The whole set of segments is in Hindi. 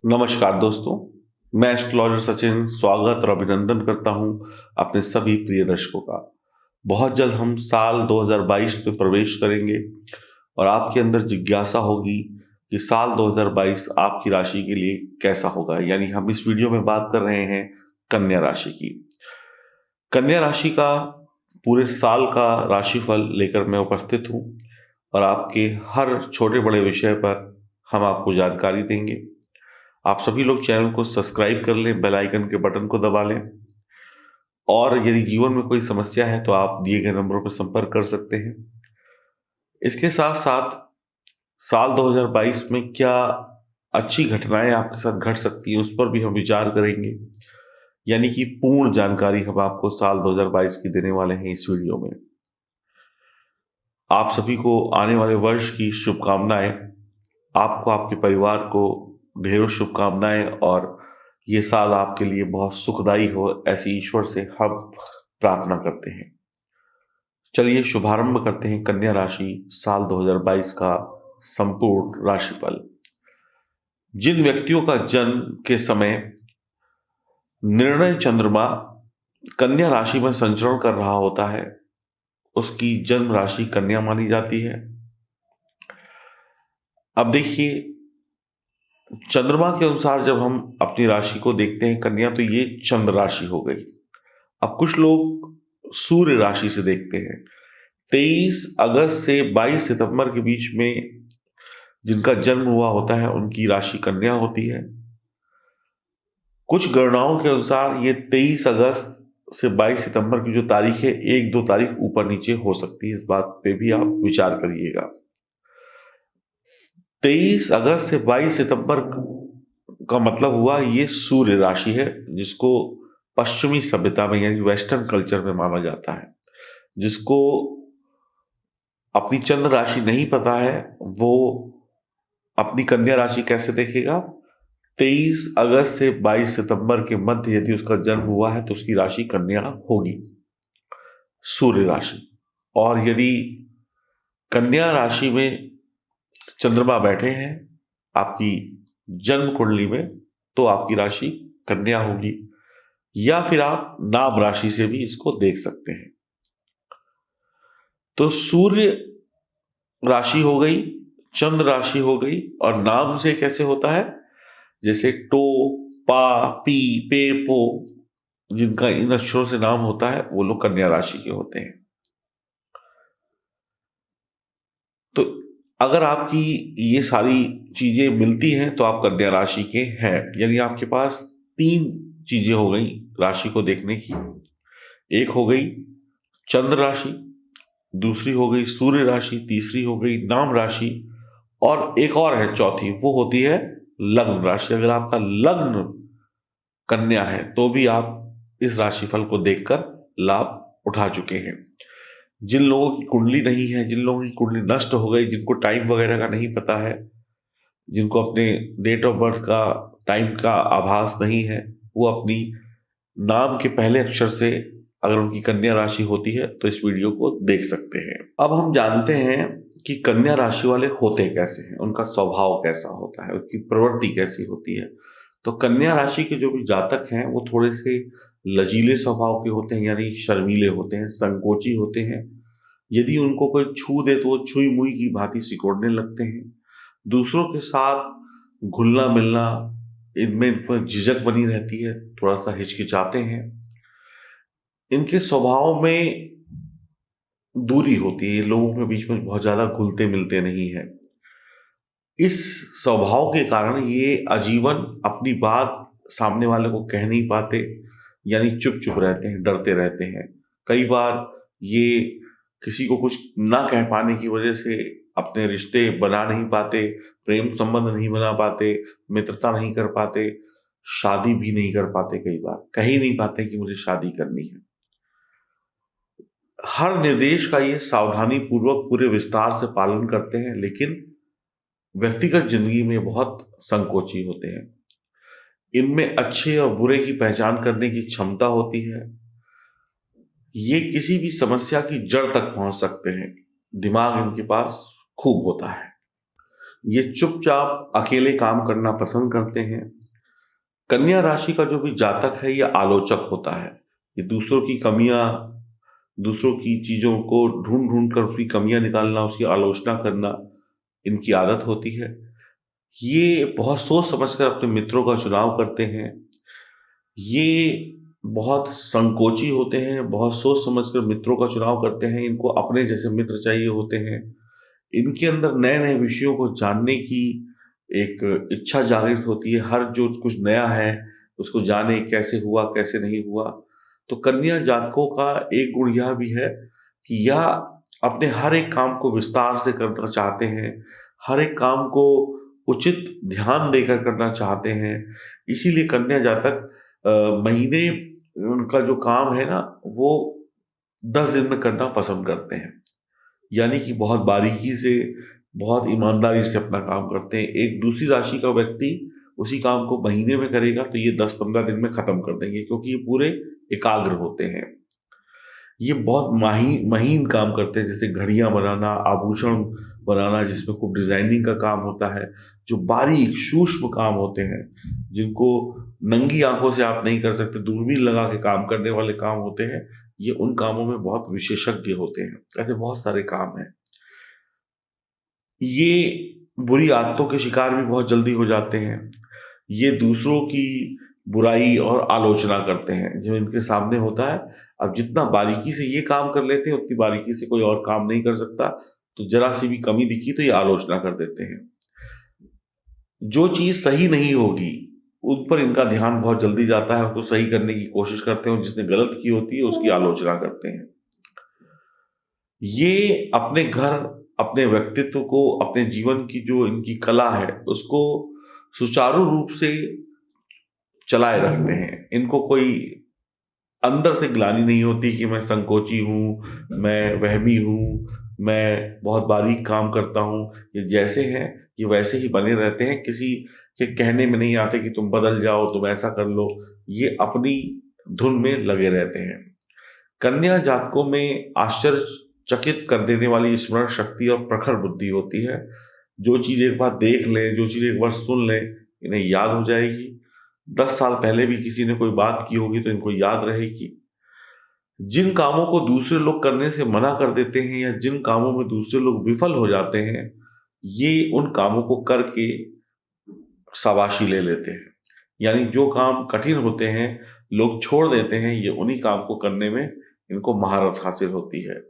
नमस्कार दोस्तों, मैं एस्ट्रोलॉजर सचिन स्वागत और अभिनंदन करता हूं अपने सभी प्रिय दर्शकों का। बहुत जल्द हम साल 2022 में प्रवेश करेंगे और आपके अंदर जिज्ञासा होगी कि साल 2022 आपकी राशि के लिए कैसा होगा। यानी हम इस वीडियो में बात कर रहे हैं कन्या राशि की। कन्या राशि का पूरे साल का राशिफल लेकर मैं उपस्थित हूं और आपके हर छोटे बड़े विषय पर हम आपको जानकारी देंगे। आप सभी लोग चैनल को सब्सक्राइब कर लें, बेल आइकन के बटन को दबा लें और यदि जीवन में कोई समस्या है तो आप दिए गए नंबरों पर संपर्क कर सकते हैं। इसके साथ साथ साल 2022 में क्या अच्छी घटनाएं आपके साथ घट सकती हैं उस पर भी हम विचार करेंगे। यानी कि पूर्ण जानकारी हम आपको साल 2022 की देने वाले हैं इस वीडियो में। आप सभी को आने वाले वर्ष की शुभकामनाएं। आपको, आपके परिवार को ढेरों शुभकामनाएं और ये साल आपके लिए बहुत सुखदायी हो, ऐसी ईश्वर से हम प्रार्थना करते हैं। चलिए शुभारंभ करते हैं कन्या राशि साल 2022 का संपूर्ण राशिफल। जिन व्यक्तियों का जन्म के समय निर्णय चंद्रमा कन्या राशि में संचरण कर रहा होता है, उसकी जन्म राशि कन्या मानी जाती है। अब देखिए, चंद्रमा के अनुसार जब हम अपनी राशि को देखते हैं कन्या, तो ये चंद्र राशि हो गई। अब कुछ लोग सूर्य राशि से देखते हैं। 23 अगस्त से 22 सितंबर के बीच में जिनका जन्म हुआ होता है उनकी राशि कन्या होती है। कुछ गणनाओं के अनुसार ये 23 अगस्त से 22 सितंबर की जो तारीख है, 1-2 तारीख ऊपर नीचे हो सकती है। इस बात पे भी आप विचार करिएगा। 23 अगस्त से 22 सितंबर का मतलब हुआ ये सूर्य राशि है, जिसको पश्चिमी सभ्यता में यानी वेस्टर्न कल्चर में माना जाता है। जिसको अपनी चंद्र राशि नहीं पता है वो अपनी कन्या राशि कैसे देखेगा। 23 अगस्त से 22 सितंबर के मध्य यदि उसका जन्म हुआ है तो उसकी राशि कन्या होगी, सूर्य राशि। और यदि कन्या राशि में चंद्रमा बैठे हैं आपकी जन्म कुंडली में, तो आपकी राशि कन्या होगी। या फिर आप नाम राशि से भी इसको देख सकते हैं। तो सूर्य राशि हो गई, चंद्र राशि हो गई, और नाम से कैसे होता है, जैसे टो, पा, पी, पे, पो, जिनका इन अक्षरों से नाम होता है वो लोग कन्या राशि के होते हैं। तो अगर आपकी ये सारी चीजें मिलती हैं तो आप कन्या राशि के हैं। यानी आपके पास 3 चीजें हो गई राशि को देखने की। एक हो गई चंद्र राशि, दूसरी हो गई सूर्य राशि, तीसरी हो गई नाम राशि, और एक और है चौथी, वो होती है लग्न राशि। अगर आपका लग्न कन्या है तो भी आप इस राशिफल को देखकर लाभ उठा चुके हैं। जिन लोगों की कुंडली नहीं है, जिन लोगों की कुंडली नष्ट हो गई, जिनको टाइम वगैरह का नहीं पता है, जिनको अपने डेट ऑफ बर्थ का टाइम का आभास नहीं है, वो अपनी नाम के पहले अक्षर से अगर उनकी कन्या राशि होती है तो इस वीडियो को देख सकते हैं। अब हम जानते हैं कि कन्या राशि वाले होते कैसे हैं, उनका स्वभाव कैसा होता है, उनकी प्रवृत्ति कैसी होती है। तो कन्या राशि के जो भी जातक हैं वो थोड़े से लचीले स्वभाव के होते हैं, यानी शर्मीले होते हैं, संकोची होते हैं। यदि उनको कोई छू दे तो वो छुई मुई की भांति सिकोड़ने लगते हैं। दूसरों के साथ घुलना मिलना, इनमें झिझक बनी रहती है, थोड़ा सा हिचकिचाते हैं। इनके स्वभाव में दूरी होती है, लोगों के बीच में बहुत ज्यादा घुलते मिलते नहीं है। इस स्वभाव के कारण ये आजीवन अपनी बात सामने वाले को कह नहीं पाते, यानी चुप चुप रहते हैं, डरते रहते हैं। कई बार ये किसी को कुछ ना कह पाने की वजह से अपने रिश्ते बना नहीं पाते, प्रेम संबंध नहीं बना पाते, मित्रता नहीं कर पाते, शादी भी नहीं कर पाते। कई बार कह ही नहीं पाते कि मुझे शादी करनी है। हर निर्देश का ये सावधानी पूर्वक पूरे विस्तार से पालन करते हैं, लेकिन व्यक्तिगत जिंदगी में बहुत संकोची होते हैं। इनमें अच्छे और बुरे की पहचान करने की क्षमता होती है। ये किसी भी समस्या की जड़ तक पहुंच सकते हैं। दिमाग इनके पास खूब होता है। ये चुपचाप अकेले काम करना पसंद करते हैं। कन्या राशि का जो भी जातक है ये आलोचक होता है। ये दूसरों की कमियां, दूसरों की चीजों को ढूंढ ढूंढ कर उसकी कमियां निकालना, उसकी आलोचना करना इनकी आदत होती है। ये बहुत सोच समझकर अपने मित्रों का चुनाव करते हैं। ये बहुत संकोची होते हैं, बहुत सोच समझकर मित्रों का चुनाव करते हैं। इनको अपने जैसे मित्र चाहिए होते हैं। इनके अंदर नए नए विषयों को जानने की एक इच्छा जागृत होती है। हर जो कुछ नया है उसको जाने, कैसे हुआ कैसे नहीं हुआ। तो कन्या जातकों का एक गुण यह भी है कि यह अपने हर एक काम को विस्तार से करना चाहते हैं, हर एक काम को उचित ध्यान देकर करना चाहते हैं। इसीलिए कन्या जातक महीने, उनका जो काम है ना वो 10 दिन में करना पसंद करते हैं। यानी कि बहुत बारीकी से, बहुत ईमानदारी से अपना काम करते हैं। एक दूसरी राशि का व्यक्ति उसी काम को महीने में करेगा तो ये 10-15 दिन में खत्म कर देंगे, क्योंकि ये पूरे एकाग्र होते हैं। ये बहुत महीन काम करते हैं, जैसे घड़ियां बनाना, आभूषण बनाना जिसमें खूब डिजाइनिंग का काम होता है, जो बारीक सूक्ष्म काम होते हैं, जिनको नंगी आंखों से आप नहीं कर सकते, दूरबीन लगा के काम करने वाले काम होते हैं। ये उन कामों में बहुत विशेषज्ञ होते हैं। ऐसे बहुत सारे काम हैं। ये बुरी आदतों के शिकार भी बहुत जल्दी हो जाते हैं। ये दूसरों की बुराई और आलोचना करते हैं जो इनके सामने होता है। अब जितना बारीकी से ये काम कर लेते हैं उतनी बारीकी से कोई और काम नहीं कर सकता। तो जरा सी भी कमी दिखी तो ये आलोचना कर देते हैं। जो चीज सही नहीं होगी उन पर इनका ध्यान बहुत जल्दी जाता है, उसको सही करने की कोशिश करते हैं। जिसने गलत की होती है उसकी आलोचना करते हैं। ये अपने घर, अपने व्यक्तित्व को, अपने जीवन की जो इनकी कला है उसको सुचारू रूप से चलाए रखते हैं। इनको कोई अंदर से ग्लानि नहीं होती कि मैं संकोची हूं, मैं वहमी हूं, मैं बहुत बारीक काम करता हूं। ये जैसे हैं ये वैसे ही बने रहते हैं। किसी के कहने में नहीं आते कि तुम बदल जाओ, तुम ऐसा कर लो। ये अपनी धुन में लगे रहते हैं। कन्या जातकों में आश्चर्यचकित कर देने वाली स्मरण शक्ति और प्रखर बुद्धि होती है। जो चीज एक बार देख लें, जो चीज एक बार सुन लें, इन्हें याद हो जाएगी। 10 साल पहले भी किसी ने कोई बात की होगी तो इनको याद रहेगी। जिन कामों को दूसरे लोग करने से मना कर देते हैं या जिन कामों में दूसरे लोग विफल हो जाते हैं, ये उन कामों को करके शाबाशी ले लेते हैं। यानी जो काम कठिन होते हैं लोग छोड़ देते हैं, ये उन्हीं काम को करने में इनको महारत हासिल होती है।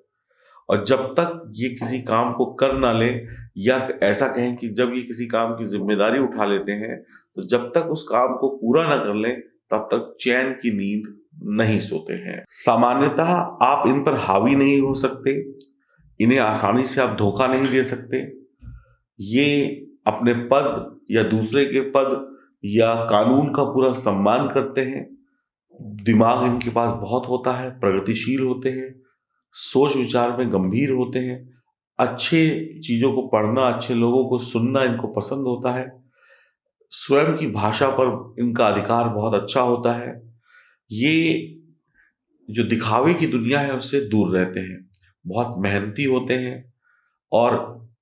और जब तक ये किसी काम को कर ना ले, या ऐसा कहें कि जब ये किसी काम की जिम्मेदारी उठा लेते हैं, तो जब तक उस काम को पूरा ना कर लें तब तक चैन की नींद नहीं सोते हैं। सामान्यतः आप इन पर हावी नहीं हो सकते, इन्हें आसानी से आप धोखा नहीं दे सकते। ये अपने पद या दूसरे के पद या कानून का पूरा सम्मान करते हैं। दिमाग इनके पास बहुत होता है, प्रगतिशील होते हैं, सोच विचार में गंभीर होते हैं। अच्छे चीजों को पढ़ना, अच्छे लोगों को सुनना इनको पसंद होता है। स्वयं की भाषा पर इनका अधिकार बहुत अच्छा होता है। ये जो दिखावे की दुनिया है उससे दूर रहते हैं, बहुत मेहनती होते हैं और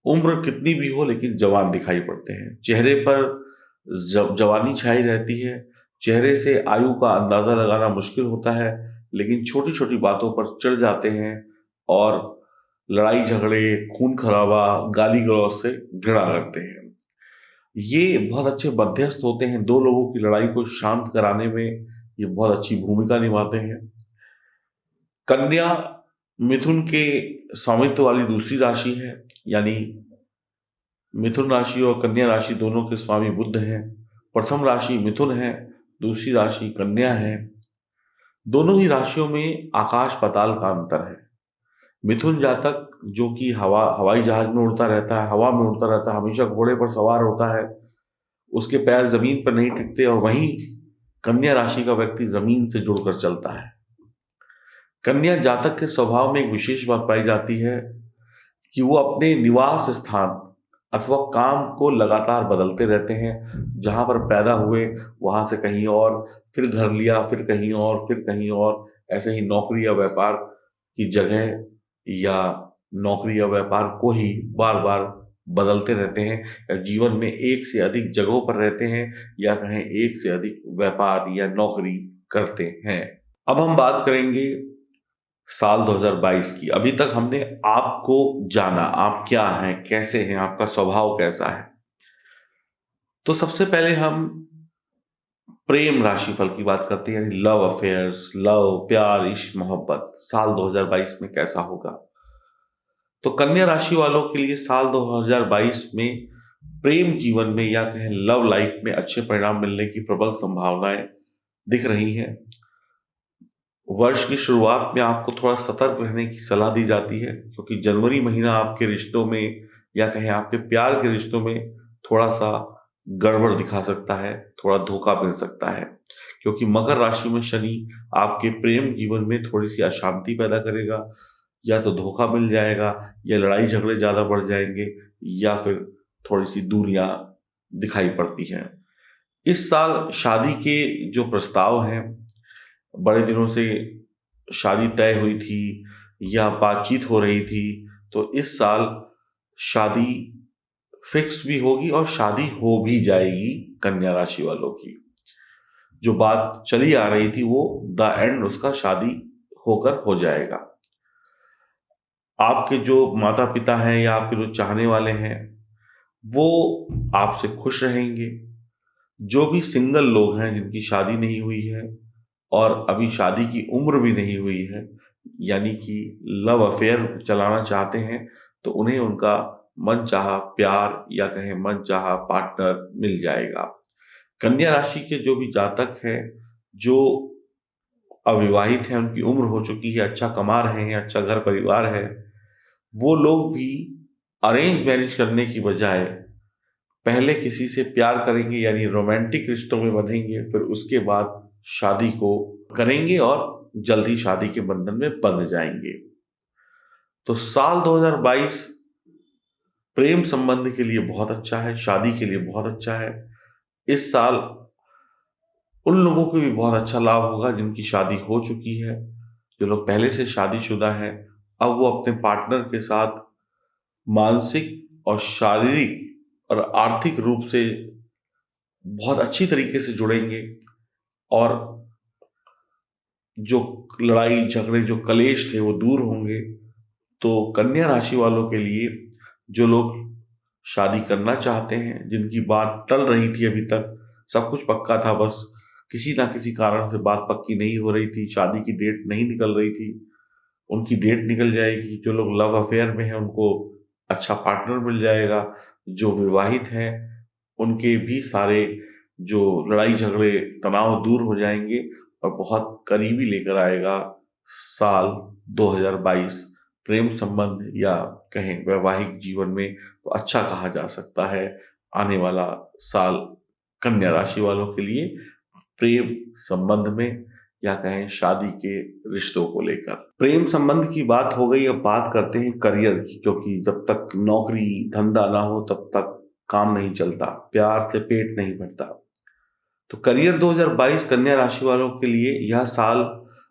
उम्र कितनी भी हो लेकिन जवान दिखाई पड़ते हैं। चेहरे पर जवानी छाई रहती है। चेहरे से आयु का अंदाजा लगाना मुश्किल होता है, लेकिन छोटी छोटी बातों पर चढ़ जाते हैं और लड़ाई झगड़े, खून खराबा, गाली गलौज से घृणा करते हैं। ये बहुत अच्छे मध्यस्थ होते हैं। दो लोगों की लड़ाई को शांत कराने में ये बहुत अच्छी भूमिका निभाते हैं। कन्या मिथुन के स्वामित्व वाली दूसरी राशि है। यानी मिथुन राशि और कन्या राशि दोनों के स्वामी बुध हैं। प्रथम राशि मिथुन है, दूसरी राशि कन्या है। दोनों ही राशियों में आकाश पाताल का अंतर है। मिथुन जातक जो कि हवाई जहाज में उड़ता रहता है, हवा में उड़ता रहता है, हमेशा घोड़े पर सवार होता है, उसके पैर जमीन पर नहीं टिकते। और वहीं कन्या राशि का व्यक्ति जमीन से जुड़कर चलता है। कन्या जातक के स्वभाव में एक विशेष बात पाई जाती है कि वो अपने निवास स्थान अथवा काम को लगातार बदलते रहते हैं। जहां पर पैदा हुए वहां से कहीं और, फिर घर लिया, फिर कहीं और, फिर कहीं और। ऐसे ही नौकरी या व्यापार की जगह या नौकरी या व्यापार को ही बार बार बदलते रहते हैं, या जीवन में एक से अधिक जगहों पर रहते हैं, या कहें एक से अधिक व्यापार या नौकरी करते हैं। अब हम बात करेंगे साल 2022 की। अभी तक हमने आपको जाना, आप क्या हैं, कैसे हैं, आपका स्वभाव कैसा है। तो सबसे पहले हम प्रेम राशिफल की बात करते हैं, यानी लव अफेयर्स, लव, प्यार, इश्क, मोहब्बत साल 2022 में कैसा होगा। तो कन्या राशि वालों के लिए साल 2022 में प्रेम जीवन में या कहें लव लाइफ में अच्छे परिणाम मिलने की प्रबल संभावनाएं दिख रही हैं। वर्ष की शुरुआत में आपको थोड़ा सतर्क रहने की सलाह दी जाती है, क्योंकि जनवरी महीना आपके रिश्तों में या कहें आपके प्यार के रिश्तों में थोड़ा सा गड़बड़ दिखा सकता है, थोड़ा धोखा मिल सकता है, क्योंकि मकर राशि में शनि आपके प्रेम जीवन में थोड़ी सी अशांति पैदा करेगा। या तो धोखा मिल जाएगा, या लड़ाई झगड़े ज़्यादा बढ़ जाएंगे, या फिर थोड़ी सी दूरियां दिखाई पड़ती हैं। इस साल शादी के जो प्रस्ताव हैं, बड़े दिनों से शादी तय हुई थी या बातचीत हो रही थी, तो इस साल शादी फिक्स भी होगी और शादी हो भी जाएगी। कन्या राशि वालों की जो बात चली आ रही थी वो द एंड उसका शादी होकर हो जाएगा। आपके जो माता पिता हैं या आपके जो चाहने वाले हैं वो आपसे खुश रहेंगे। जो भी सिंगल लोग हैं जिनकी शादी नहीं हुई है और अभी शादी की उम्र भी नहीं हुई है, यानी कि लव अफेयर चलाना चाहते हैं, तो उन्हें उनका मनचाहा प्यार या कहें मनचाहा पार्टनर मिल जाएगा। कन्या राशि के जो भी जातक हैं, जो अविवाहित हैं, उनकी उम्र हो चुकी है, अच्छा कमा रहे हैं, अच्छा घर परिवार है, वो लोग भी अरेंज मैरिज करने की बजाय पहले किसी से प्यार करेंगे, यानी रोमांटिक रिश्तों में बंधेंगे, फिर उसके बाद शादी को करेंगे और जल्द ही शादी के बंधन में बंध जाएंगे। तो साल 2022 प्रेम संबंध के लिए बहुत अच्छा है, शादी के लिए बहुत अच्छा है। इस साल उन लोगों को भी बहुत अच्छा लाभ होगा जिनकी शादी हो चुकी है। जो लोग पहले से शादीशुदा हैं, अब वो अपने पार्टनर के साथ मानसिक और शारीरिक और आर्थिक रूप से बहुत अच्छी तरीके से जुड़ेंगे, और जो लड़ाई झगड़े, जो कलेश थे, वो दूर होंगे। तो कन्या राशि वालों के लिए जो लोग शादी करना चाहते हैं, जिनकी बात टल रही थी, अभी तक सब कुछ पक्का था, बस किसी ना किसी कारण से बात पक्की नहीं हो रही थी, शादी की डेट नहीं निकल रही थी, उनकी डेट निकल जाएगी। जो लोग लव अफेयर में हैं उनको अच्छा पार्टनर मिल जाएगा। जो विवाहित हैं उनके भी सारे जो लड़ाई झगड़े तनाव दूर हो जाएंगे और बहुत करीबी लेकर आएगा साल 2022। प्रेम संबंध या कहें वैवाहिक जीवन में तो अच्छा कहा जा सकता है आने वाला साल कन्या राशि वालों के लिए, प्रेम संबंध में या कहें शादी के रिश्तों को लेकर। प्रेम संबंध की बात हो गई, अब बात करते हैं करियर की, क्योंकि जब तक नौकरी धंधा ना हो तब तक काम नहीं चलता, प्यार से पेट नहीं भरता। तो करियर 2022 कन्या राशि वालों के लिए यह साल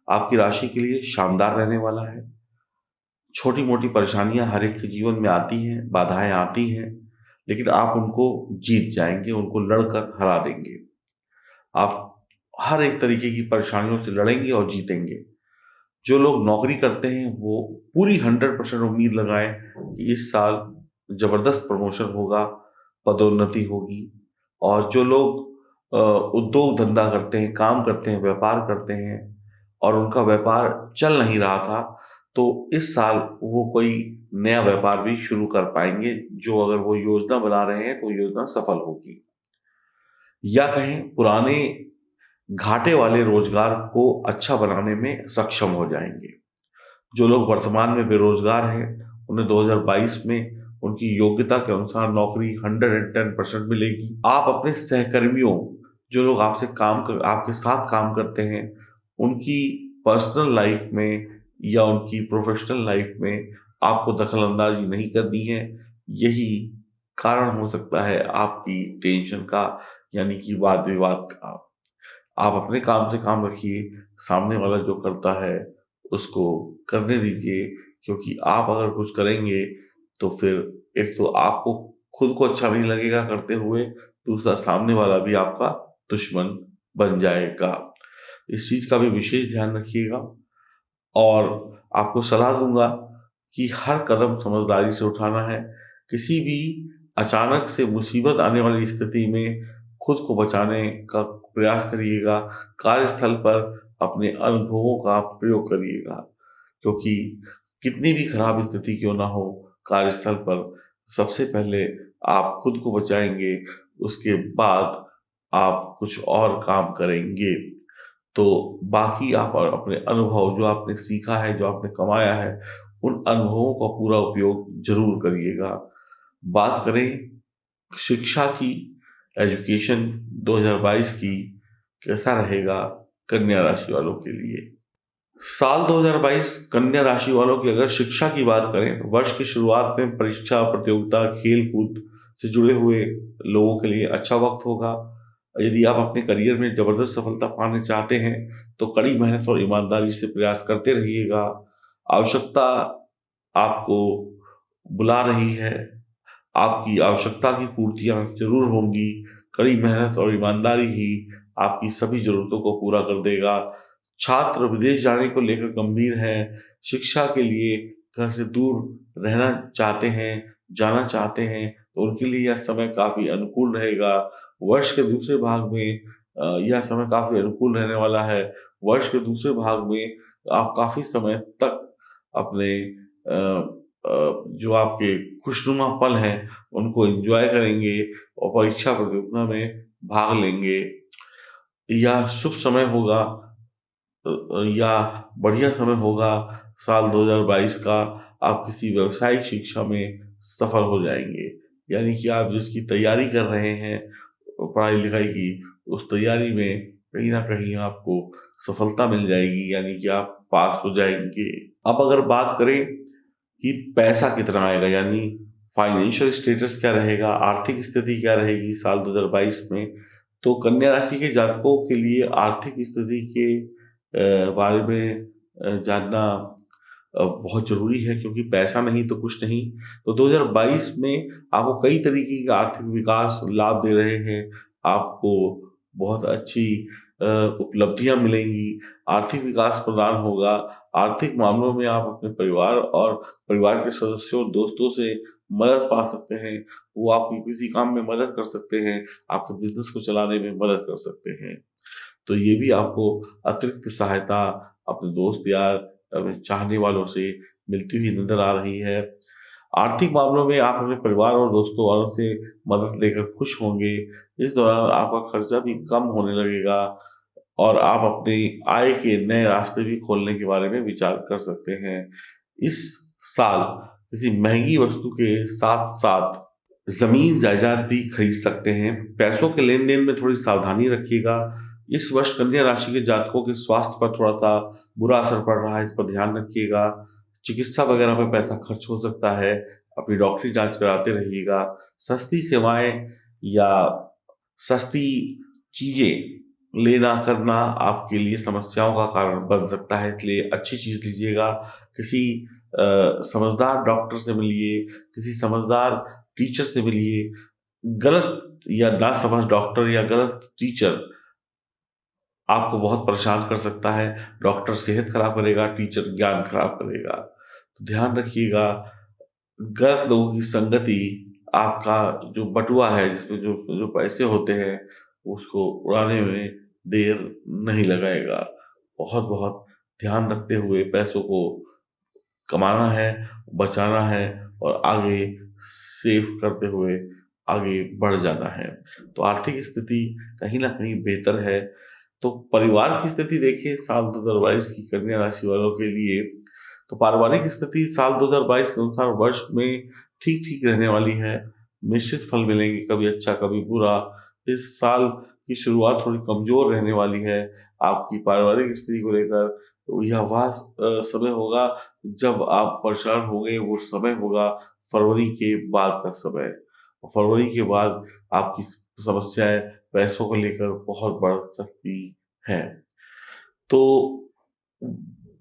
आपकी राशि के लिए शानदार रहने वाला है। छोटी मोटी परेशानियां हर एक के जीवन में आती हैं, बाधाएं आती हैं, लेकिन आप उनको जीत जाएंगे, उनको लड़कर हरा देंगे। आप हर एक तरीके की परेशानियों से लड़ेंगे और जीतेंगे। जो लोग नौकरी करते हैं वो पूरी 100% उम्मीद लगाएं कि इस साल जबरदस्त प्रमोशन होगा, पदोन्नति होगी। और जो लोग उद्योग धंधा करते हैं, काम करते हैं, व्यापार करते हैं और उनका व्यापार चल नहीं रहा था, तो इस साल वो कोई नया व्यापार भी शुरू कर पाएंगे। जो अगर वो योजना बना रहे हैं तो योजना सफल होगी। या कहें पुराने घाटे वाले रोजगार को अच्छा बनाने में सक्षम हो जाएंगे। जो लोग वर्तमान में बेरोजगार हैं उन्हें 2022 में उनकी योग्यता के अनुसार नौकरी 110% मिलेगी। आप अपने सहकर्मियों, जो लोग आपके साथ काम करते हैं, उनकी पर्सनल लाइफ में या उनकी प्रोफेशनल लाइफ में आपको दखल अंदाजी नहीं करनी है। यही कारण हो सकता है आपकी टेंशन का, यानी कि वाद विवाद का। आप अपने काम से काम रखिए, सामने वाला जो करता है उसको करने दीजिए, क्योंकि आप अगर कुछ करेंगे तो फिर एक तो आपको खुद को अच्छा नहीं लगेगा करते हुए, दूसरा सामने वाला भी आपका दुश्मन बन जाएगा। इस चीज़ का भी विशेष ध्यान रखिएगा और आपको सलाह दूँगा कि हर कदम समझदारी से उठाना है। किसी भी अचानक से मुसीबत आने वाली स्थिति में खुद को बचाने का प्रयास करिएगा। कार्यस्थल पर अपने अनुभवों का प्रयोग करिएगा, क्योंकि कितनी भी खराब स्थिति क्यों ना हो, कार्यस्थल पर सबसे पहले आप खुद को बचाएँगे, उसके बाद आप कुछ और काम करेंगे। तो बाकी आप अपने अनुभव जो आपने सीखा है, जो आपने कमाया है, उन अनुभवों का पूरा उपयोग ज़रूर करिएगा। बात करें शिक्षा की, एजुकेशन 2022 की, कैसा रहेगा कन्या राशि वालों के लिए? साल 2022 कन्या राशि वालों की अगर शिक्षा की बात करें, वर्ष की शुरुआत में परीक्षा, प्रतियोगिता, खेल-कूद से जुड़े हुए लोगों के लिए अच्छा वक़्त होगा। यदि आप अपने करियर में ज़बरदस्त सफलता पाना चाहते हैं, तो कड़ी मेहनत और ईमानदारी से प्रयास करते रहिएगा। आवश्यकता आपको बुला रही है, आपकी आवश्यकता की पूर्तियाँ ज़रूर होंगी। कड़ी मेहनत और ईमानदारी ही आपकी सभी ज़रूरतों को पूरा कर देगा। छात्र विदेश जाने को लेकर गंभीर हैं, शिक्षा के लिए घर से दूर रहना चाहते हैं, जाना चाहते हैं, तो उनके लिए यह समय काफ़ी अनुकूल रहेगा। वर्ष के दूसरे भाग में यह समय काफ़ी अनुकूल रहने वाला है। वर्ष के दूसरे भाग में आप काफ़ी समय तक अपने जो आपके खुशनुमा पल हैं, उनको एन्जॉय करेंगे और परीक्षा प्रतियोगिता में भाग लेंगे। यह शुभ समय होगा या बढ़िया समय होगा साल 2022 का। आप किसी व्यावसायिक शिक्षा में सफल हो जाएँगे। यानी कि आप जिसकी तैयारी कर रहे हैं पढ़ाई-लिखाई की, उस तैयारी में कहीं न कहीं आपको सफलता मिल जाएगी, यानी कि आप पास हो जाएँगे। अब अगर बात करें कि पैसा कितना आएगा, यानी फाइनेंशियल स्टेटस क्या रहेगा, आर्थिक स्थिति क्या रहेगी साल 2022 में, तो कन्या राशि के जातकों के लिए आर्थिक स्थिति के बारे में जानना बहुत ज़रूरी है, क्योंकि पैसा नहीं तो कुछ नहीं। तो 2022 में आपको कई तरीके के आर्थिक विकास लाभ दे रहे हैं। आपको बहुत अच्छी उपलब्धियाँ मिलेंगी, आर्थिक विकास प्रदान होगा। आर्थिक मामलों में आप अपने परिवार और परिवार के सदस्यों, दोस्तों से मदद पा सकते हैं। वो आपकी किसी काम में मदद कर सकते हैं, आपके बिज़नेस को चलाने में मदद कर सकते हैं। तो ये भी आपको अतिरिक्त सहायता अपने दोस्त यार, अपने चाहने वालों से मिलती हुई नज़र आ रही है। आर्थिक मामलों में आप अपने परिवार और दोस्तों वालों से मदद लेकर खुश होंगे। इस दौरान आपका खर्चा भी कम होने लगेगा और आप अपनी आय के नए रास्ते भी खोलने के बारे में विचार कर सकते हैं। इस साल किसी महँगी वस्तु के साथ-साथ ज़मीन जायदाद भी खरीद सकते हैं। पैसों के लेन-देन में थोड़ी सावधानी रखिएगा। इस वर्ष कन्या राशि के जातकों के स्वास्थ्य पर थोड़ा-सा बुरा असर पड़ रहा है, इस पर ध्यान रखिएगा। चिकित्सा वगैरह पे पैसा खर्च हो सकता है, अपनी डॉक्टरी जाँच कराते रहिएगा। सस्ती सेवाएँ या सस्ती चीज़ें लेना करना आपके लिए समस्याओं का कारण बन सकता है, इसलिए अच्छी चीज़ लीजिएगा। किसी समझदार डॉक्टर से मिलिए, किसी समझदार टीचर से मिलिए। गलत या नासमझ डॉक्टर या गलत टीचर आपको बहुत परेशान कर सकता है। डॉक्टर सेहत खराब करेगा, टीचर ज्ञान खराब करेगा। तो ध्यान रखिएगा, गलत लोगों की संगति आपका जो बटुआ है, जिसमें जो जो पैसे होते हैं, उसको उड़ाने में देर नहीं लगाएगा। बहुत-बहुत ध्यान रखते हुए पैसों को कमाना है, बचाना है और आगे सेव करते हुए आगे बढ़ जाना है। तो आर्थिक स्थिति कहीं न कहीं बेहतर है। तो परिवार की स्थिति देखिए साल 2022 की कन्या राशि वालों के लिए, तो पारिवारिक स्थिति साल 2022 के अनुसार वर्ष में ठीक-ठीक रहने वाली है। मिश्रित फल मिलेंगे, कभी अच्छा, कभी बुरा। इस साल की शुरुआत थोड़ी कमज़ोर रहने वाली है। आपकी पारिवारिक स्थिति को लेकर तो यह वह समय होगा जब आप परेशान होंगे, वो समय होगा फरवरी के बाद का समय। और फरवरी के बाद आपकी समस्याएँ पैसों को लेकर बहुत बढ़ सकती हैं। तो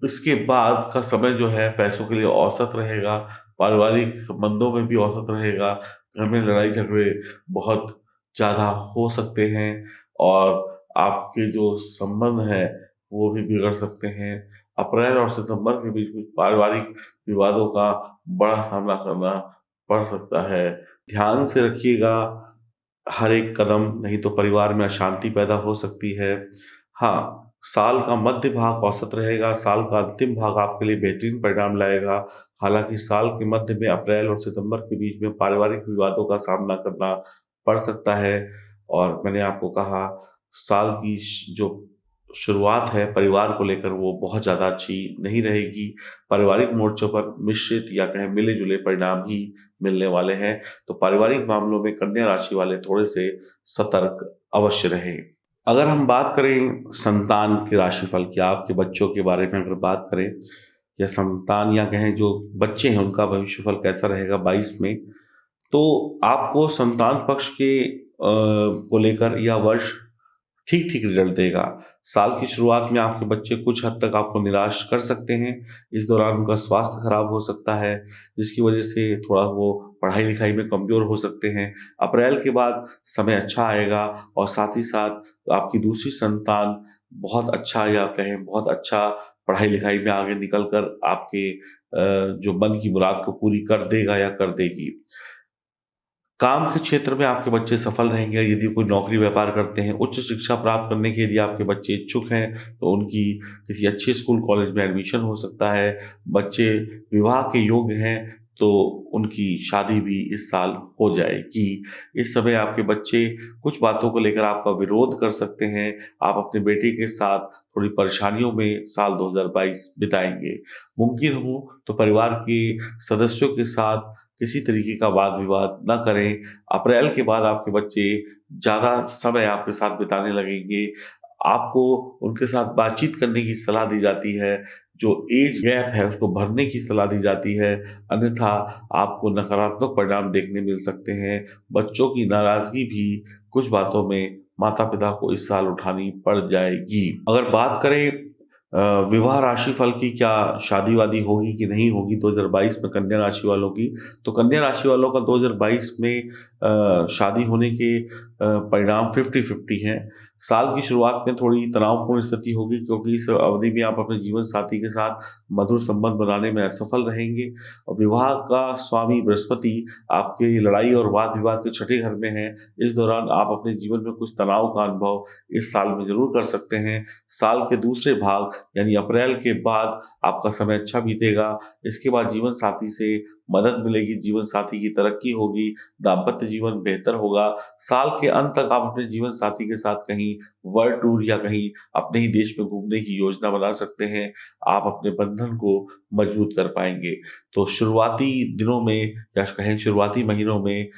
इसके बाद का समय जो है पैसों के लिए औसत रहेगा। पारिवारिक संबंधों में भी औसत रहेगा। घर में लड़ाई झगड़े बहुत ज़्यादा हो सकते हैं और आपके जो संबंध हैं वो भी बिगड़ सकते हैं। अप्रैल और सितंबर के बीच कुछ पारिवारिक विवादों का बड़ा सामना करना पड़ सकता है। ध्यान से रखिएगा हर एक कदम, नहीं तो परिवार में अशांति पैदा हो सकती है। हाँ, साल का मध्य भाग औसत रहेगा, साल का अंतिम भाग आपके लिए बेहतरीन परिणाम लाएगा। हालाँकि साल के मध्य में अप्रैल और सितंबर के बीच में पारिवारिक विवादों का सामना करना पड़ सकता है और मैंने आपको कहा साल की जो शुरुआत है परिवार को लेकर वो बहुत ज़्यादा अच्छी नहीं रहेगी। पारिवारिक मोर्चों पर मिश्रित या कहें मिले-जुले परिणाम ही मिलने वाले हैं। तो पारिवारिक मामलों में कन्या राशि वाले थोड़े से सतर्क अवश्य रहें। अगर हम बात करें संतान के राशिफल की, आपके बच्चों के बारे में अगर बात करें या संतान या कहें जो बच्चे हैं उनका भविष्यफल कैसा रहेगा 22 में, तो आपको संतान पक्ष के को लेकर यह वर्ष ठीक-ठीक रिजल्ट देगा। साल की शुरुआत में आपके बच्चे कुछ हद तक आपको निराश कर सकते हैं। इस दौरान उनका स्वास्थ्य खराब हो सकता है, जिसकी वजह से थोड़ा वो पढ़ाई-लिखाई में कमज़ोर हो सकते हैं। अप्रैल के बाद समय अच्छा आएगा और साथ ही साथ आपकी दूसरी संतान बहुत अच्छा या कहें बहुत अच्छा पढ़ाई-लिखाई में आगे निकल कर आपके जो मन की मुराद को पूरी कर देगा या कर देगी। काम के क्षेत्र में आपके बच्चे सफल रहेंगे यदि कोई नौकरी व्यापार करते हैं। उच्च शिक्षा प्राप्त करने के यदि आपके बच्चे इच्छुक हैं तो उनकी किसी अच्छे स्कूल कॉलेज में एडमिशन हो सकता है। बच्चे विवाह के योग्य हैं तो उनकी शादी भी इस साल हो जाएगी। इस समय आपके बच्चे कुछ बातों को लेकर आपका विरोध कर सकते हैं। आप अपने बेटे के साथ थोड़ी परेशानियों में साल 2022 बिताएंगे। मुमकिन हो तो परिवार के सदस्यों के साथ किसी तरीके का वाद विवाद ना करें। अप्रैल के बाद आपके बच्चे ज़्यादा समय आपके साथ बिताने लगेंगे। आपको उनके साथ बातचीत करने की सलाह दी जाती है। जो एज गैप है उसको भरने की सलाह दी जाती है, अन्यथा आपको नकारात्मक परिणाम देखने मिल सकते हैं। बच्चों की नाराज़गी भी कुछ बातों में माता-पिता को इस साल उठानी पड़ जाएगी। अगर बात करें विवाह राशिफल की, क्या शादी-वादी होगी कि नहीं होगी 2022 में कन्या राशि वालों की, तो कन्या राशि वालों का 2022 में शादी होने के परिणाम 50-50 हैं। साल की शुरुआत में थोड़ी तनावपूर्ण स्थिति होगी क्योंकि इस अवधि में आप अपने जीवन साथी के साथ मधुर संबंध बनाने में असफल रहेंगे। और विवाह का स्वामी बृहस्पति आपके लड़ाई और वाद-विवाद के छठे घर में है। इस दौरान आप अपने जीवन में कुछ तनाव का अनुभव इस साल में ज़रूर कर सकते हैं। साल के दूसरे भाग यानी अप्रैल के बाद आपका समय अच्छा बीतेगा। इसके बाद जीवन साथी से मदद मिलेगी, जीवन साथी की तरक्की होगी, दाम्पत्य जीवन बेहतर होगा। साल के अंत तक आप अपने जीवन साथी के साथ कहीं वर्ल्ड टूर या कहीं अपने ही देश में घूमने की योजना बना सकते हैं। आप अपने बंधन को मजबूत कर पाएंगे। तो शुरुआती दिनों में या कहें शुरुआती महीनों में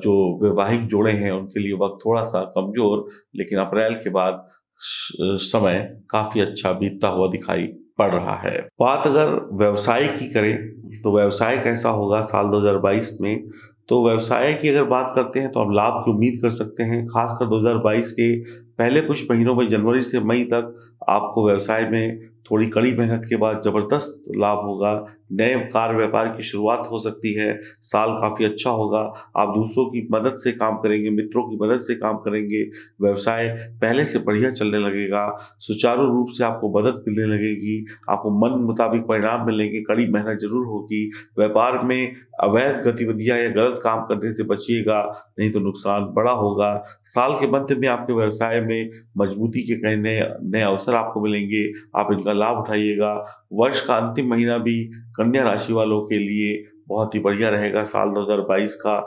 जो वैवाहिक जोड़े हैं उनके लिए वक्त थोड़ा सा कमजोर, लेकिन अप्रैल के बाद समय काफी अच्छा बीतता हुआ दिखाई पड़ रहा है। बात अगर व्यवसाय की करें तो व्यवसाय कैसा होगा साल 2022 में, तो व्यवसाय की अगर बात करते हैं तो आप लाभ की उम्मीद कर सकते हैं। खासकर 2022 के पहले कुछ महीनों में जनवरी से मई तक आपको व्यवसाय में थोड़ी कड़ी मेहनत के बाद जबरदस्त लाभ होगा। नए कार्य व्यापार की शुरुआत हो सकती है। साल काफ़ी अच्छा होगा। आप दूसरों की मदद से काम करेंगे, मित्रों की मदद से काम करेंगे। व्यवसाय पहले से बढ़िया चलने लगेगा। सुचारू रूप से आपको मदद मिलने लगेगी। आपको मन मुताबिक परिणाम मिलेंगे। कड़ी मेहनत जरूर होगी। व्यापार में अवैध गतिविधियां या गलत काम करने से बचिएगा, नहीं तो नुकसान बड़ा होगा। साल के मध्य में आपके व्यवसाय में मजबूती के कई नए नए अवसर आपको मिलेंगे। आप इनका लाभ उठाइएगा। वर्ष का अंतिम महीना भी कन्या राशि वालों के लिए बहुत ही बढ़िया रहेगा साल 2022 का।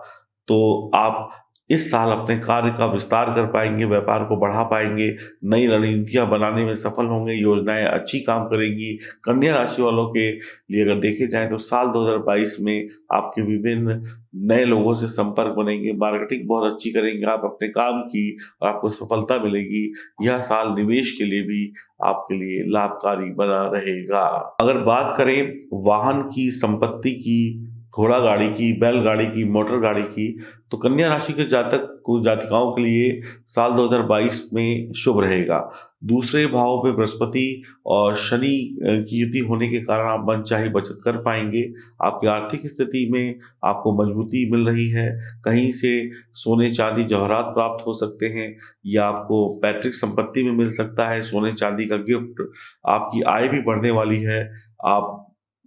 तो आप इस साल अपने कार्य का विस्तार कर पाएंगे, व्यापार को बढ़ा पाएंगे, नई रणनीतियां बनाने में सफल होंगे, योजनाएं अच्छी काम करेंगी। कन्या राशि वालों के लिए अगर देखे जाए तो साल 2022 में आपके विभिन्न नए लोगों से संपर्क बनेंगे, मार्केटिंग बहुत अच्छी करेंगे आप अपने काम की और आपको सफलता मिलेगी। यह साल निवेश के लिए भी आपके लिए लाभकारी बना रहेगा। अगर बात करें वाहन की, संपत्ति की, घोड़ा गाड़ी की, बैलगाड़ी की, मोटर गाड़ी की, तो कन्या राशि के जातक को जातिकाओं के लिए साल 2022 में शुभ रहेगा। दूसरे भाव पे बृहस्पति और शनि की युति होने के कारण आप मनचाही बचत कर पाएंगे। आपकी आर्थिक स्थिति में आपको मजबूती मिल रही है। कहीं से सोने चांदी जवाहरात प्राप्त हो सकते हैं या आपको पैतृक संपत्ति में मिल सकता है सोने चांदी का गिफ्ट। आपकी आय भी बढ़ने वाली है। आप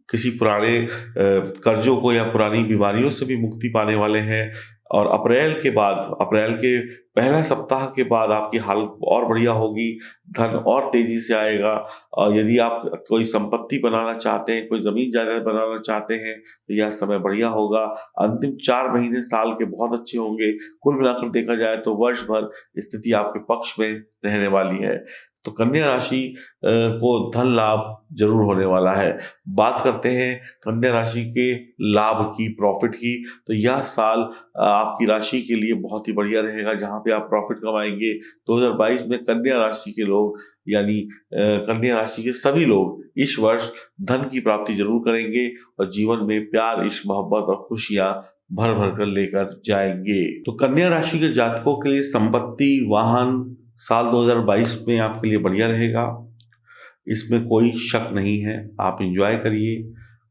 किसी पुराने कर्जों को या पुरानी बीमारियों से भी मुक्ति पाने वाले हैं। और अप्रैल के पहला सप्ताह के बाद आपकी हालत और बढ़िया होगी, धन और तेजी से आएगा। और यदि आप कोई संपत्ति बनाना चाहते हैं, कोई जमीन जायदाद बनाना चाहते हैं, तो यह समय बढ़िया होगा। अंतिम 4 महीने साल के बहुत अच्छे होंगे। कुल मिलाकर देखा जाए तो वर्ष भर स्थिति आपके पक्ष में रहने वाली है। तो कन्या राशि को धन लाभ जरूर होने वाला है। बात करते हैं कन्या राशि के लाभ की, प्रॉफिट की। तो यह साल आपकी राशि के लिए बहुत ही बढ़िया रहेगा, जहां पे आप प्रॉफिट कमाएंगे। 2022 में कन्या राशि के लोग यानी कन्या राशि के सभी लोग इस वर्ष धन की प्राप्ति जरूर करेंगे और जीवन में प्यार, इश्क, मोहब्बत और खुशियां भर भर कर लेकर जाएंगे। तो कन्या राशि के जातकों के लिए संपत्ति, वाहन साल 2022 में आपके लिए बढ़िया रहेगा। इसमें कोई शक नहीं है। आप एंजॉय करिए,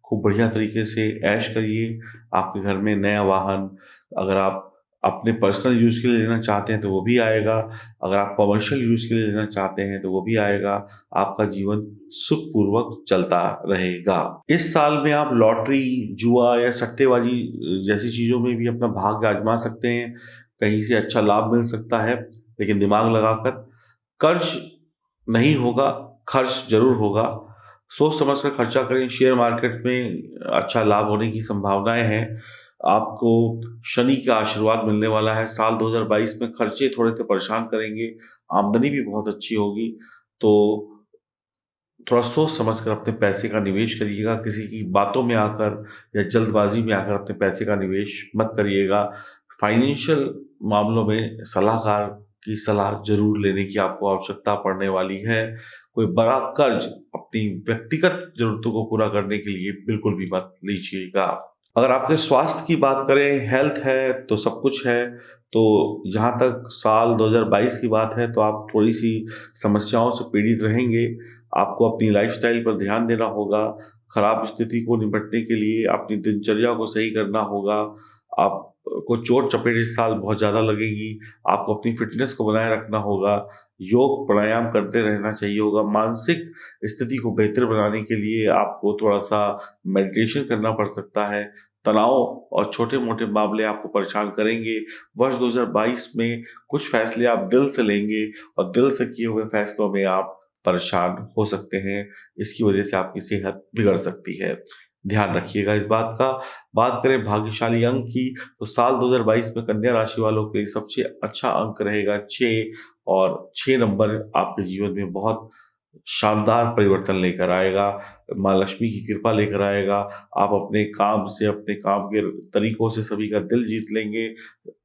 खूब बढ़िया तरीके से ऐश करिए। आपके घर में नया वाहन अगर आप अपने पर्सनल यूज़ के लिए लेना चाहते हैं तो वो भी आएगा। अगर आप कमर्शियल यूज़ के लिए लेना चाहते हैं तो वो भी आएगा। आपका जीवन सुखपूर्वक चलता रहेगा। इस साल में आप लॉटरी, जुआ या सट्टेबाजी जैसी चीज़ों में भी अपना भाग्य आजमा सकते हैं। कहीं से अच्छा लाभ मिल सकता है, लेकिन दिमाग लगाकर। कर्ज नहीं होगा, खर्च जरूर होगा। सोच समझ कर खर्चा करें। शेयर मार्केट में अच्छा लाभ होने की संभावनाएं हैं। आपको शनि का आशीर्वाद मिलने वाला है। साल 2022 में खर्चे थोड़े से परेशान करेंगे, आमदनी भी बहुत अच्छी होगी। तो थोड़ा सोच समझ कर अपने पैसे का निवेश करिएगा। किसी की बातों में आकर या जल्दबाजी में आकर अपने पैसे का निवेश मत करिएगा। फाइनेंशियल मामलों में सलाहकार की सलाह जरूर लेने की आपको आवश्यकता पड़ने वाली है। कोई बड़ा कर्ज अपनी व्यक्तिगत जरूरतों को पूरा करने के लिए बिल्कुल भी मत लीजिएगा। अगर आपके स्वास्थ्य की बात करें, हेल्थ है तो सब कुछ है। तो जहाँ तक साल 2022 की बात है तो आप थोड़ी सी समस्याओं से पीड़ित रहेंगे। आपको अपनी लाइफस्टाइल पर ध्यान देना होगा। खराब स्थिति को निपटने के लिए अपनी दिनचर्या को सही करना होगा। आपको चोट चपेट इस साल बहुत ज़्यादा लगेगी। आपको अपनी फिटनेस को बनाए रखना होगा। योग प्राणायाम करते रहना चाहिए होगा। मानसिक स्थिति को बेहतर बनाने के लिए आपको थोड़ा सा मेडिटेशन करना पड़ सकता है। तनाव और छोटे मोटे मामले आपको परेशान करेंगे। वर्ष 2022 में कुछ फैसले आप दिल से लेंगे और दिल से किए हुए फैसलों में आप परेशान हो सकते हैं। इसकी वजह से आपकी सेहत बिगड़ सकती है, ध्यान रखिएगा इस बात का। बात करें भाग्यशाली अंक की, तो साल 2022 में कन्या राशि वालों के लिए सबसे अच्छा अंक रहेगा 6। और 6 नंबर आपके जीवन में बहुत शानदार परिवर्तन लेकर आएगा। माँ लक्ष्मी की कृपा लेकर आएगा। आप अपने काम से, अपने काम के तरीकों से सभी का दिल जीत लेंगे।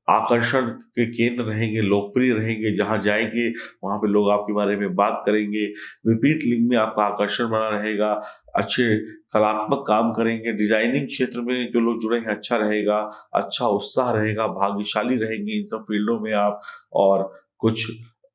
आकर्षण के केंद्र रहेंगे, लोकप्रिय रहेंगे। जहां जाएंगे वहां पे लोग आपके बारे में बात करेंगे। विपरीत लिंग में आपका आकर्षण बना रहेगा। अच्छे कलात्मक काम करेंगे। डिजाइनिंग क्षेत्र में जो लोग जुड़े हैं अच्छा रहेगा। अच्छा उत्साह रहेगा। भाग्यशाली रहेंगे इन सब फील्डों में आप। और कुछ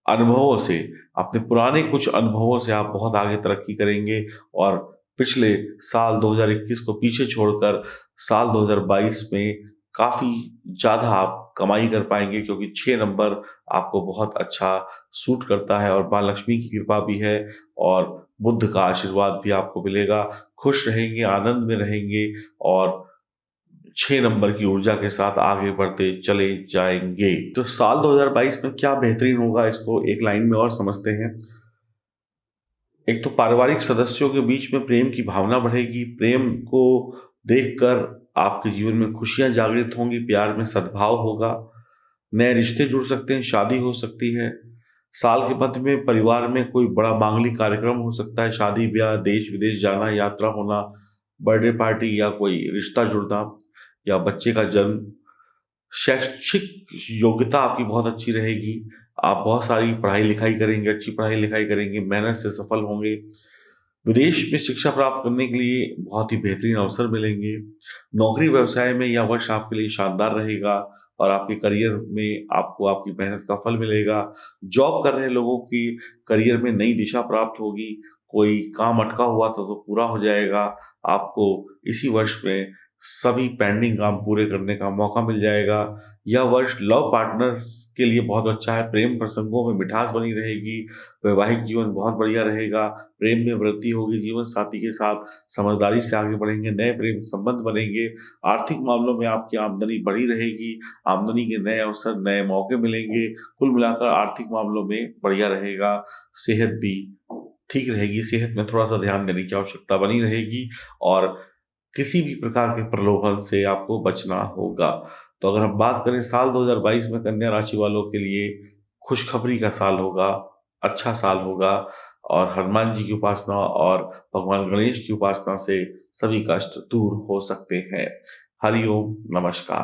अनुभवों से, अपने पुराने कुछ अनुभवों से आप बहुत आगे तरक्की करेंगे। और पिछले साल 2021 को पीछे छोड़कर साल 2022 में काफी ज्यादा आप कमाई कर पाएंगे, क्योंकि 6 नंबर आपको बहुत अच्छा सूट करता है और माँ लक्ष्मी की कृपा भी है और बुद्ध का आशीर्वाद भी आपको मिलेगा। खुश रहेंगे, आनंद में रहेंगे और 6 नंबर की ऊर्जा के साथ आगे बढ़ते चले जाएंगे। तो साल 2022 में क्या बेहतरीन होगा, इसको एक लाइन में और समझते हैं। एक तो पारिवारिक सदस्यों के बीच में प्रेम की भावना बढ़ेगी। प्रेम को देखकर आपके जीवन में खुशियां जागृत होंगी। प्यार में सद्भाव होगा। नए रिश्ते जुड़ सकते हैं, शादी हो सकती है। साल के मध्य में परिवार में कोई बड़ा मांगलिक कार्यक्रम हो सकता है। शादी ब्याह, देश विदेश जाना, यात्रा होना, बर्थडे पार्टी या कोई रिश्ता जुड़ना या बच्चे का जन्म। शैक्षिक योग्यता आपकी बहुत अच्छी रहेगी। आप बहुत सारी पढ़ाई लिखाई करेंगे, अच्छी पढ़ाई लिखाई करेंगे, मेहनत से सफल होंगे। विदेश में शिक्षा प्राप्त करने के लिए बहुत ही बेहतरीन अवसर मिलेंगे। नौकरी व्यवसाय में यह वर्ष आपके लिए शानदार रहेगा। और आपके करियर में आपको आपकी मेहनत का फल मिलेगा। जॉब कर रहे लोगों की करियर में नई दिशा प्राप्त होगी। कोई काम अटका हुआ था तो पूरा हो जाएगा। आपको इसी वर्ष में सभी पेंडिंग काम पूरे करने का मौका मिल जाएगा। यह वर्ष लव पार्टनर के लिए बहुत अच्छा है। प्रेम प्रसंगों में मिठास बनी रहेगी। वैवाहिक जीवन बहुत बढ़िया रहेगा। प्रेम में वृद्धि होगी। जीवन साथी के साथ समझदारी से आगे बढ़ेंगे। नए प्रेम संबंध बनेंगे। आर्थिक मामलों में आपकी आमदनी बढ़ी रहेगी। आमदनी के नए अवसर, नए मौके मिलेंगे। कुल मिलाकर आर्थिक मामलों में बढ़िया रहेगा। सेहत भी ठीक रहेगी। सेहत में थोड़ा सा ध्यान देने की आवश्यकता बनी रहेगी और किसी भी प्रकार के प्रलोभन से आपको बचना होगा। तो अगर हम बात करें साल 2022 में कन्या राशि वालों के लिए खुशखबरी का साल होगा, अच्छा साल होगा और हनुमान जी की उपासना और भगवान गणेश की उपासना से सभी कष्ट दूर हो सकते हैं। हरि ओम, नमस्कार।